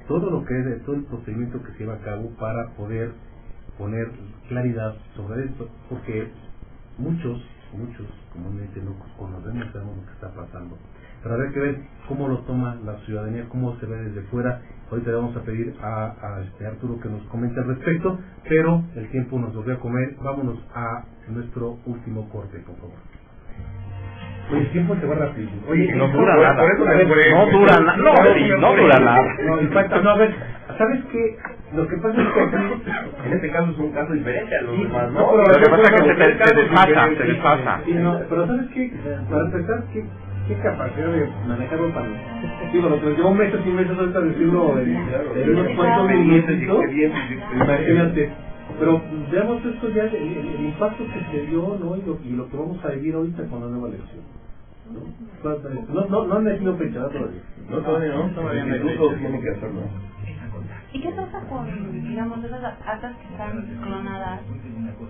todo el procedimiento que se lleva a cabo para poder poner claridad sobre esto, porque muchos comúnmente no conocemos, sabemos lo que está pasando, pero habrá que ver cómo lo toma la ciudadanía, cómo se ve desde fuera. Ahorita le vamos a pedir a Arturo que nos comente al respecto, pero el tiempo nos volvió a comer. Vámonos a nuestro último corte, por favor. Oye, el tiempo se va rapidísimo. Oye, no dura nada. No dura nada. No dura nada. No, impacta. No, a ver, ¿sabes qué? Lo que pasa es que aquí, En este caso es un caso diferente a los demás, no, ¿no? pero Lo que pasa es que se desfasa. Sí, no, pero ¿sabes qué? Para empezar, ¿qué capacidad de manejar un panel? Digo, lo que llevó meses y meses ahorita decirlo en unos cuantos minutos, imagínate. Pero veamos esto ya, el impacto que se dio, ¿no? Y lo que vamos a vivir ahorita con la nueva elección. No han decidido fecha todavía. No, todavía no. El instituto tiene que hacerlo. ¿Y qué pasa con, digamos, esas actas que están clonadas?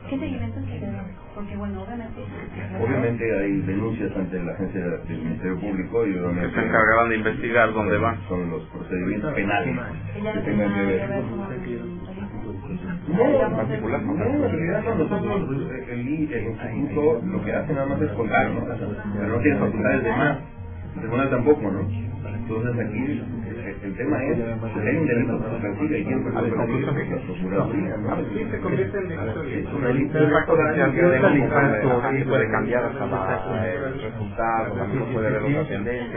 ¿Qué seguimientos se dan? Porque, bueno, Obviamente hay denuncias ante la agencia del Ministerio Público y obviamente se encargarán de investigar dónde van. Son los procedimientos penales que tengan que ver. No, en realidad nosotros, el instituto lo que hace nada más es contar, ¿no? Pero no tiene facultades de más, de tribunal tampoco, ¿no? Entonces aquí el tema es, hay un delito que se persigue y quién puede perseguir la procuraduría, ¿no? Sí, se convierte en delito. Es un delito. El factor de que puede cambiar hasta el resultado, también puede haber otra tendencia.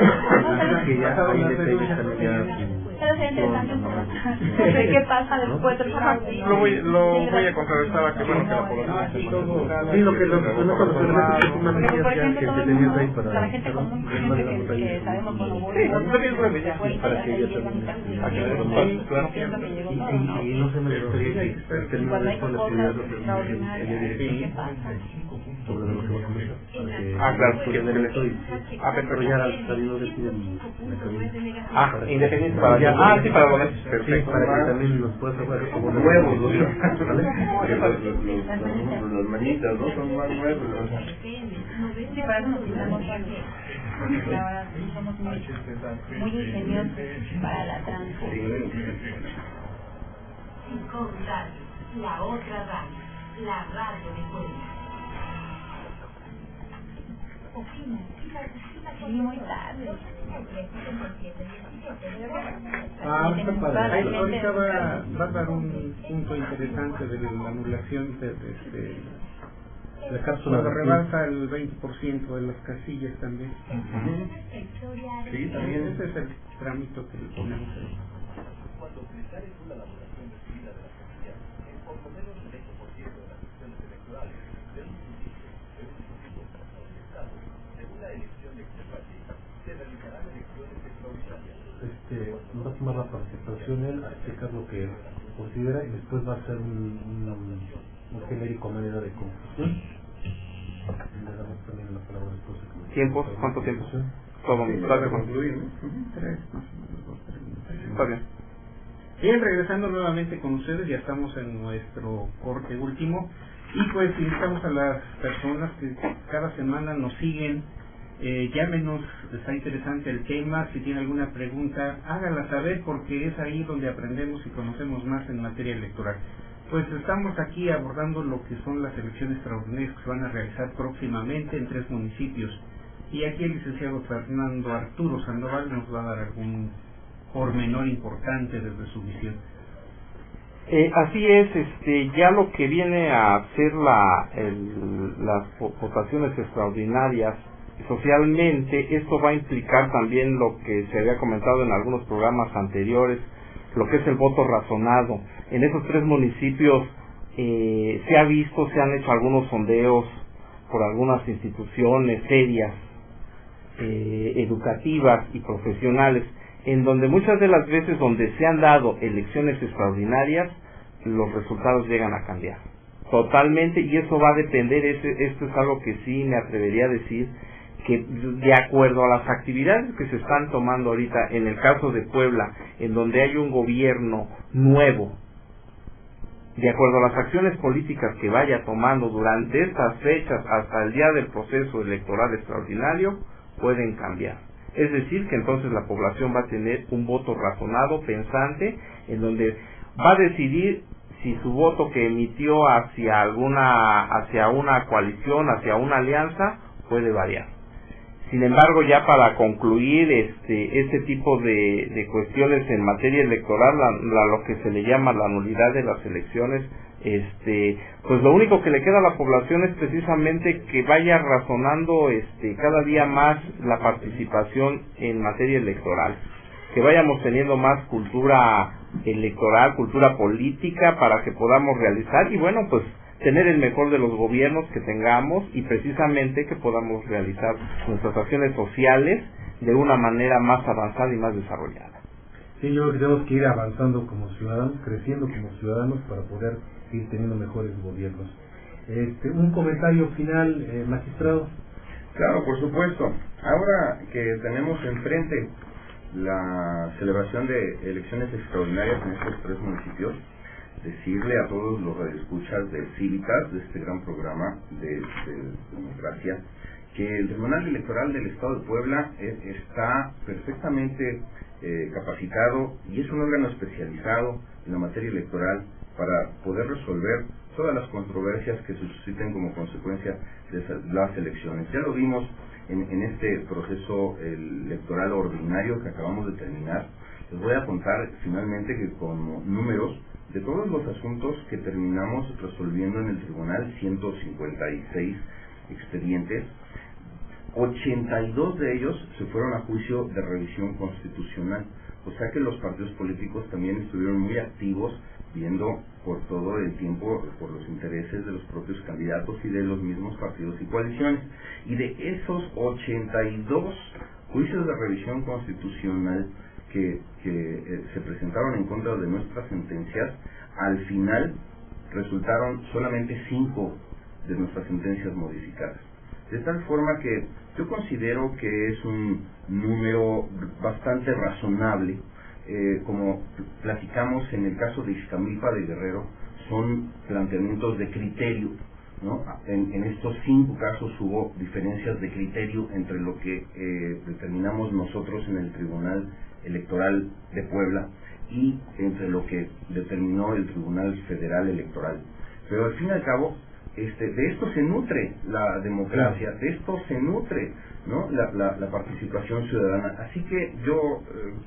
Que ya hay detalles también ya. Pero sería interesante de qué pasa después del fraude. Lo voy a contrarrestar a que bueno que la población Sí, lo que no conocemos es una medida por ejemplo, que todo el tenías mundo, ahí para la gente común, gente que sabemos cuando voy para que ella también y no se me gustaría que termine con la actividad sobre lo que va a comentar claro, porque de esto y pero ya salido de ti independiente para ya sí, para los perfecto, para que también nos puedas hablar como Nuevos, las manitas, ¿no? Son más nuevos. Sí, para eso nos quitamos porque la verdad somos muy ingeniosos para la transferencia. Con Radio, la otra radio, la radio de Puebla. Sí, muy tarde. Está padre. Ahorita va a dar un punto interesante de la anulación de la cápsula cuando rebasa el 20% de las casillas también. Sí, también. Ese es el trámite que le ponemos ahí. Cuando utilizar una elaboración definida de la casillas, en por lo menos el 20% de las sesiones electorales de un municipio Estado, según la elección de Extremadura, se realizarán elecciones extraordinarias. Va a tomar la participación él a explicar lo que considera y después va a hacer un genérico manera de conclusión. Le damos también la palabra después. ¿Tiempos? ¿Cuánto tiempo? Todo para concluir, ¿no? 3 más o menos. Está bien. Bien, regresando nuevamente con ustedes, ya estamos en nuestro corte último y pues invitamos a las personas que cada semana nos siguen, llámenos, está interesante el tema, si tiene alguna pregunta, háganla saber porque es ahí donde aprendemos y conocemos más en materia electoral. Pues estamos aquí abordando lo que son las elecciones extraordinarias que se van a realizar próximamente en 3 municipios y aquí el licenciado Fernando Arturo Sandoval nos va a dar algún pormenor importante desde su visión. Así es, ya lo que viene a ser las votaciones extraordinarias socialmente, esto va a implicar también lo que se había comentado en algunos programas anteriores, lo que es el voto razonado. En esos 3 municipios se ha visto, se han hecho algunos sondeos por algunas instituciones serias, educativas y profesionales, en donde muchas de las veces donde se han dado elecciones extraordinarias, los resultados llegan a cambiar totalmente, y eso va a depender, esto es algo que sí me atrevería a decir, que de acuerdo a las actividades que se están tomando ahorita, en el caso de Puebla, en donde hay un gobierno nuevo, de acuerdo a las acciones políticas que vaya tomando durante estas fechas hasta el día del proceso electoral extraordinario, pueden cambiar. Es decir, que entonces la población va a tener un voto razonado, pensante, en donde va a decidir si su voto que emitió hacia una coalición, hacia una alianza, puede variar. Sin embargo, ya para concluir este tipo de cuestiones en materia electoral, lo que se le llama la nulidad de las elecciones, pues lo único que le queda a la población es precisamente que vaya razonando cada día más la participación en materia electoral, que vayamos teniendo más cultura electoral, cultura política, para que podamos realizar y bueno, pues tener el mejor de los gobiernos que tengamos, y precisamente que podamos realizar nuestras acciones sociales de una manera más avanzada y más desarrollada. Sí, yo creo que tenemos que ir avanzando como ciudadanos, creciendo como ciudadanos para poder ir teniendo mejores gobiernos. Un comentario final, magistrado. Claro, por supuesto. Ahora que tenemos enfrente la celebración de elecciones extraordinarias en estos 3 municipios, decirle a todos los radioescuchas de Cívicas, de este gran programa de democracia, que el Tribunal Electoral del Estado de Puebla está perfectamente capacitado y es un órgano especializado en la materia electoral para poder resolver todas las controversias que se susciten como consecuencia de las elecciones. Ya lo vimos en este proceso electoral ordinario que acabamos de terminar. Les voy a contar finalmente que con números de todos los asuntos que terminamos resolviendo en el tribunal, 156 expedientes, 82 de ellos se fueron a juicio de revisión constitucional, o sea que los partidos políticos también estuvieron muy activos viendo por todo el tiempo por los intereses de los propios candidatos y de los mismos partidos y coaliciones. Y de esos 82 juicios de revisión constitucional que se presentaron en contra de nuestras sentencias, al final resultaron solamente 5 de nuestras sentencias modificadas. De tal forma que yo considero que es un número bastante razonable. Como platicamos en el caso de Ixtamilpa de Guerrero, son planteamientos de criterio, ¿no? En estos 5 casos hubo diferencias de criterio entre lo que determinamos nosotros en el Tribunal Electoral de Puebla y entre lo que determinó el Tribunal Federal Electoral. Pero al fin y al cabo, de esto se nutre la democracia, de esto se nutre, ¿no? la participación ciudadana. Así que yo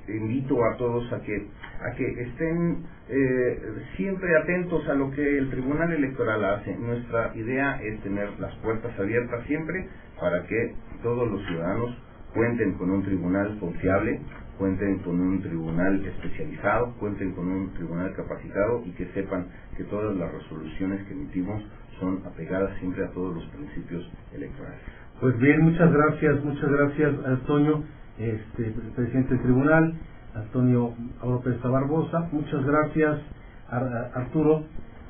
invito a todos a que estén siempre atentos a lo que el Tribunal Electoral hace. Nuestra idea es tener las puertas abiertas siempre para que todos los ciudadanos cuenten con un tribunal confiable, cuenten con un tribunal especializado, cuenten con un tribunal capacitado y que sepan que todas las resoluciones que emitimos son apegadas siempre a todos los principios electorales. Pues bien, muchas gracias Antonio, presidente del tribunal, Antonio López Barbosa, muchas gracias Arturo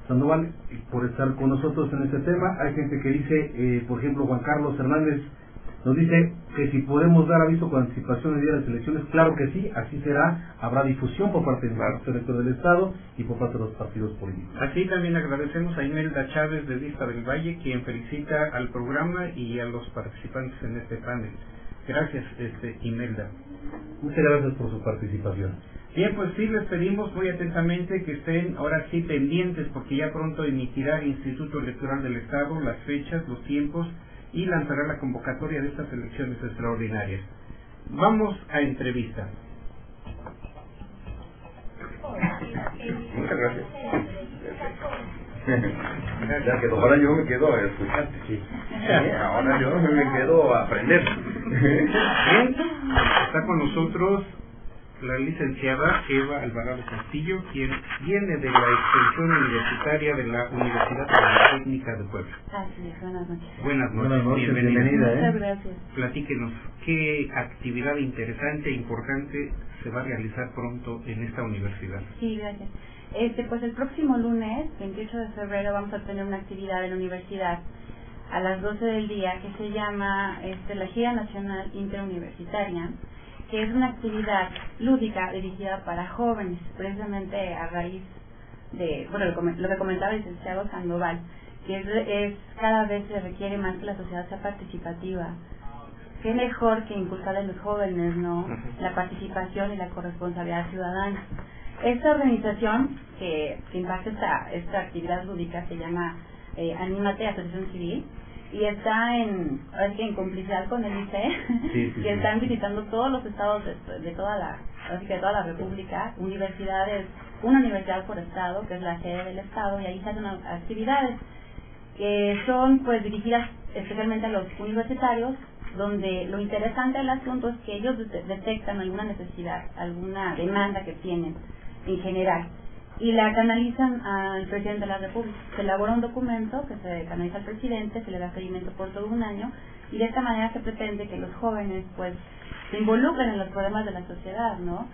Sandoval por estar con nosotros en este tema. Hay gente que dice, por ejemplo Juan Carlos Hernández nos dice que si podemos dar aviso con anticipación el día de las elecciones. Claro que sí, así será. Habrá difusión por parte del Instituto Electoral del Estado y por parte de los partidos políticos. Así también agradecemos a Imelda Chávez de Vista del Valle, quien felicita al programa y a los participantes en este panel. Gracias, Imelda. Muchas gracias por su participación. Bien, pues sí, les pedimos muy atentamente que estén ahora sí pendientes, porque ya pronto emitirá el Instituto Electoral del Estado las fechas, los tiempos, y lanzará la convocatoria de estas elecciones extraordinarias. Vamos a entrevista. Muchas gracias. Ya que ahora yo me quedo a escucharte. Sí. Ahora yo me quedo a aprender. Bien, está con nosotros la licenciada Eva Alvarado Castillo, quien viene de la extensión universitaria de la Universidad Politécnica de Puebla. Así es, buenas noches. Buenas noches, bienvenida. Muchas gracias. Platíquenos, ¿qué actividad interesante e importante se va a realizar pronto en esta universidad? Sí, gracias. Pues el próximo lunes, 28 de febrero, vamos a tener una actividad en la universidad a las 12 del día que se llama la Gira Nacional Interuniversitaria, que es una actividad lúdica dirigida para jóvenes, precisamente a raíz de lo que comentaba el licenciado Sandoval, que es cada vez se requiere más que la sociedad sea participativa. Qué mejor que inculcar a los jóvenes, ¿no?, la participación y la corresponsabilidad ciudadana. Esta organización que impacta esta actividad lúdica se llama Anímate, Asociación Civil, y está en complicidad con el ICE, que están visitando todos los estados de toda la República, universidades una universidad por estado, que es la sede del estado, y ahí se hacen actividades que son pues dirigidas especialmente a los universitarios, donde lo interesante del asunto es que ellos detectan alguna necesidad, alguna demanda que tienen en general, y la canalizan al presidente de la República. Se elabora un documento que se canaliza al presidente, se le da seguimiento por todo un año, y de esta manera se pretende que los jóvenes pues se involucren en los problemas de la sociedad, ¿no?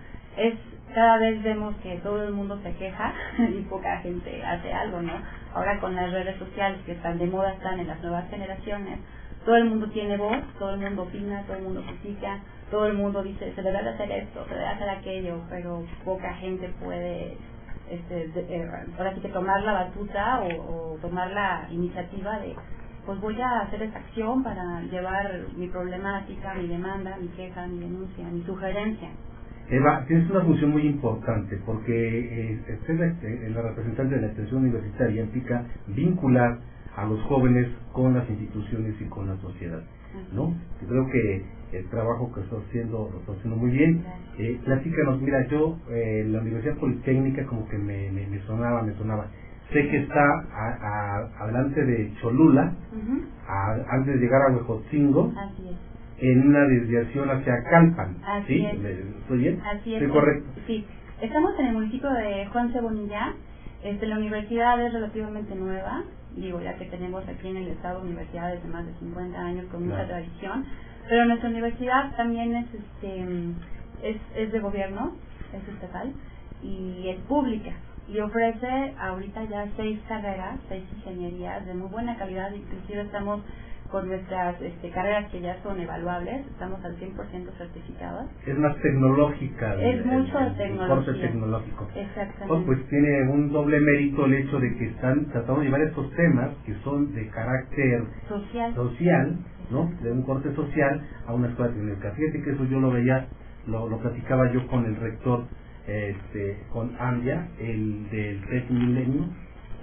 Cada vez vemos que todo el mundo se queja y poca gente hace algo, ¿no? Ahora con las redes sociales que están de moda, están en las nuevas generaciones, todo el mundo tiene voz, todo el mundo opina, todo el mundo critica, todo el mundo dice se debe de hacer esto, se debe hacer aquello, pero poca gente puede ahora sí que tomar la batuta o tomar la iniciativa de pues voy a hacer esta acción para llevar mi problemática, mi demanda, mi queja, mi denuncia, mi sugerencia. Eva, tienes una función muy importante porque la representante de la extensión universitaria implica vincular a los jóvenes con las instituciones y con la sociedad, ¿no? Yo creo que el trabajo que estás haciendo lo estás haciendo muy bien. Platícanos, mira, yo la Universidad Politécnica como que me sonaba. Sé que está adelante de Cholula, antes de llegar a Huejotzingo. Así es. En una desviación hacia Calpan. Así ¿Sí? Es. ¿Estoy bien? Así es. ¿Estoy correcto? Sí. Estamos en el municipio de Juan C. Bonilla. La universidad es relativamente nueva, ya que tenemos aquí en el estado universidades de más de 50 años con mucha tradición, pero nuestra universidad también es de gobierno, es estatal y es pública, y ofrece ahorita ya 6 carreras, 6 ingenierías de muy buena calidad. Inclusive estamos con nuestras carreras que ya son evaluables, estamos al 100% certificadas. Es más tecnológica. Es mucho de tecnología. El corte tecnológico. Exactamente. Pues tiene un doble mérito el hecho de que están tratando de llevar estos temas que son de carácter social, ¿no? De un corte social a una escuela técnica. Fíjate que eso yo lo veía, lo platicaba yo con el rector, con Andia, el del TEC Milenio,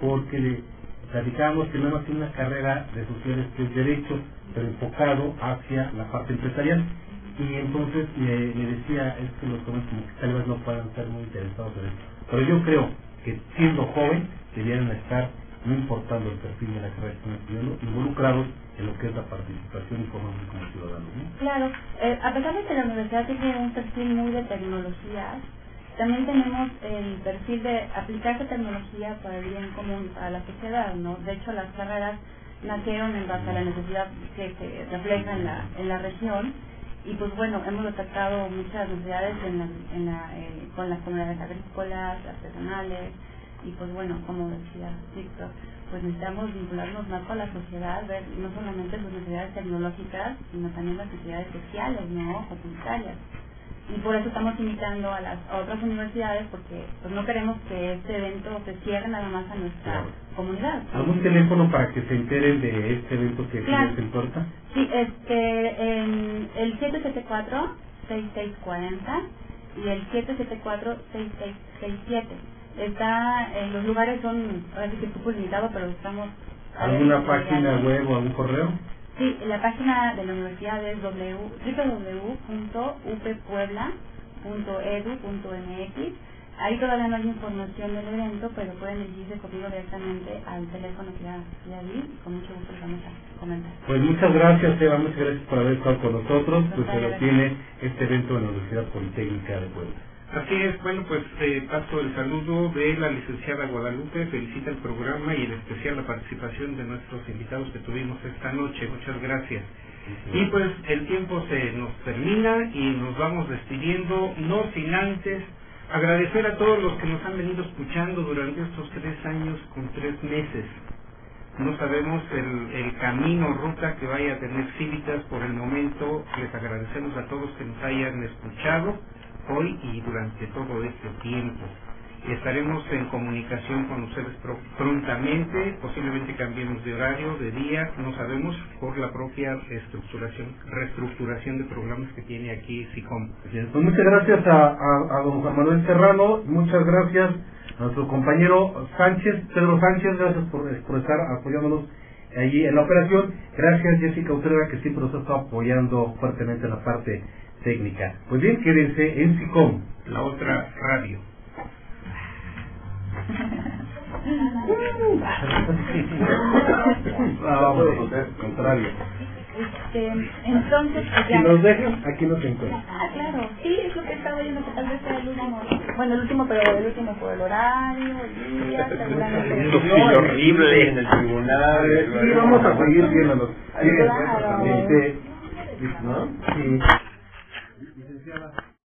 porque platicábamos que no tiene una carrera de sociales que es derecho, pero enfocado hacia la parte empresarial. Y entonces me decía, es que los jóvenes como que tal vez no puedan estar muy interesados en esto. Pero yo creo que siendo joven debieran estar, no importando el perfil de la carrera que están estudiando, involucrados en lo que es la participación y formación como ciudadanos, ¿no? Claro, a pesar de que la universidad tiene un perfil muy de tecnología, también tenemos el perfil de aplicar esa tecnología para el bien común, para la sociedad, ¿no? De hecho, las carreras nacieron en base a la necesidad que se refleja en la región, y pues bueno, hemos detectado muchas necesidades con las comunidades agrícolas, artesanales, y pues bueno, como decía Víctor, pues necesitamos vincularnos más con la sociedad, ver no solamente sus necesidades tecnológicas, sino también las necesidades sociales, ¿no? Comunitarias. Y por eso estamos invitando a otras universidades, porque pues no queremos que este evento se cierre nada más a nuestra comunidad. ¿Algún teléfono para que se enteren de este evento que les importa? Sí, el 774-6640 y el 774-6667. Los lugares son, ahora sí que es súper limitado, pero estamos... ¿Alguna página web o algún correo? Sí, la página de la universidad es www.uppuebla.edu.mx. Ahí todavía no hay información del evento, pero pueden dirigirse conmigo directamente al teléfono que ya di, y con mucho gusto les vamos a comentar. Pues muchas gracias, Eva, muchas gracias por haber estado con nosotros. Pues se lo tiene este evento en la Universidad Politécnica de Puebla. Así es, bueno, pues paso el saludo de la licenciada Guadalupe, felicita el programa y en especial la participación de nuestros invitados que tuvimos esta noche, muchas gracias. Y pues el tiempo se nos termina y nos vamos despidiendo, no sin antes agradecer a todos los que nos han venido escuchando durante estos 3 años con 3 meses. No sabemos el camino, ruta que vaya a tener Cívitas por el momento. Les agradecemos a todos que nos hayan escuchado hoy y durante todo este tiempo. Estaremos en comunicación con ustedes prontamente, posiblemente cambiemos de horario, de día, no sabemos, por la propia reestructuración de programas que tiene aquí SICOM. Pues muchas gracias a don Juan Manuel Serrano, muchas gracias a nuestro compañero Pedro Sánchez, gracias por estar apoyándonos allí en la operación. Gracias Jessica Utrera, que siempre nos ha estado apoyando fuertemente en la parte técnica. Pues bien, quédense en SICOM, la otra radio. Contrario. Entonces, si nos dejan, aquí nos encuentran. Claro, sí, es lo que estaba viendo, que tal vez sea el último. Bueno, el último por el horario, el día, seguramente. Esto fue horrible en el tribunal. Sí, vamos a seguir viéndonos. Claro. ¿No? Sí.